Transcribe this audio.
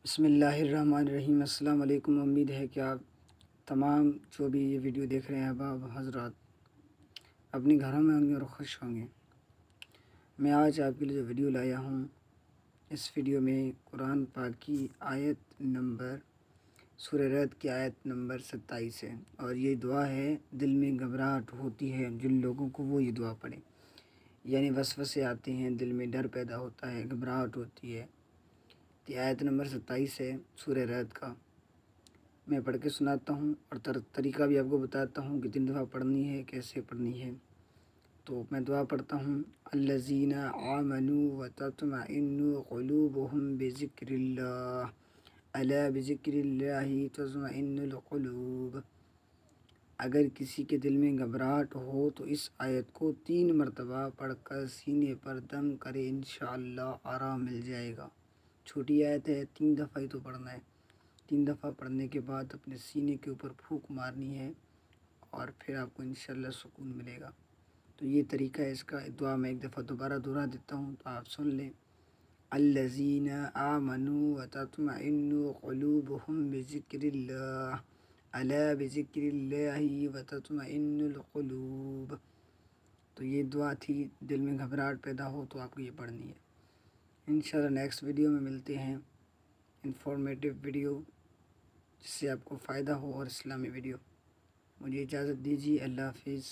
بسم اللہ الرحمن الرحیم۔ السلام علیکم۔ امید ہے کہ آپ تمام جو بھی یہ ویڈیو دیکھ رہے ہیں احباب حضرات اپنے گھروں میں ہوں گے اور خوش ہوں گے۔ میں آج آپ کے لیے جو ویڈیو لایا ہوں، اس ویڈیو میں قرآن پاک کی آیت نمبر سورہ رعد کی آیت نمبر 27 ہے، اور یہ دعا ہے دل میں گھبراہٹ ہوتی ہے جن لوگوں کو وہ یہ دعا پڑھیں، یعنی وسوسے آتے ہیں، دل میں ڈر پیدا ہوتا ہے، گھبراہٹ ہوتی ہے۔ یہ آیت نمبر 27 ہے سورہ رعد کا۔ میں پڑھ کے سناتا ہوں اور طریقہ بھی آپ کو بتاتا ہوں کہ 3 دفعہ پڑھنی ہے، کیسے پڑھنی ہے۔ تو میں دعا پڑھتا ہوں۔ الذین آمنوا وتطمئن قلوبهم بذکر اللہ، الا بذکر اللہ تطمئن القلوب۔ اگر کسی کے دل میں گھبراہٹ ہو تو اس آیت کو 3 مرتبہ پڑھ کر سینے پر دم کرے، انشاءاللہ آرام مل جائے گا۔ چھوٹی آیت ہے، 3 دفعہ ہی تو پڑھنا ہے۔ 3 دفعہ پڑھنے کے بعد اپنے سینے کے اوپر پھونک مارنی ہے اور پھر آپ کو انشاءاللہ سکون ملے گا۔ تو یہ طریقہ ہے اس کا۔ دعا میں ایک دفعہ دوبارہ دہرا دیتا ہوں تو آپ سن لیں۔ الذین آمنوا وتطمئن قلوبهم بذکر اللہ، الا بذکر اللہ وتطمئن القلوب۔ تو یہ دعا تھی، دل میں گھبراہٹ پیدا ہو تو آپ کو یہ پڑھنی ہے۔ انشاءاللہ نیکسٹ ویڈیو میں ملتے ہیں، انفارمیٹیو ویڈیو جس سے آپ کو فائدہ ہو اور اسلامی ویڈیو۔ مجھے اجازت دیجیے، اللہ حافظ۔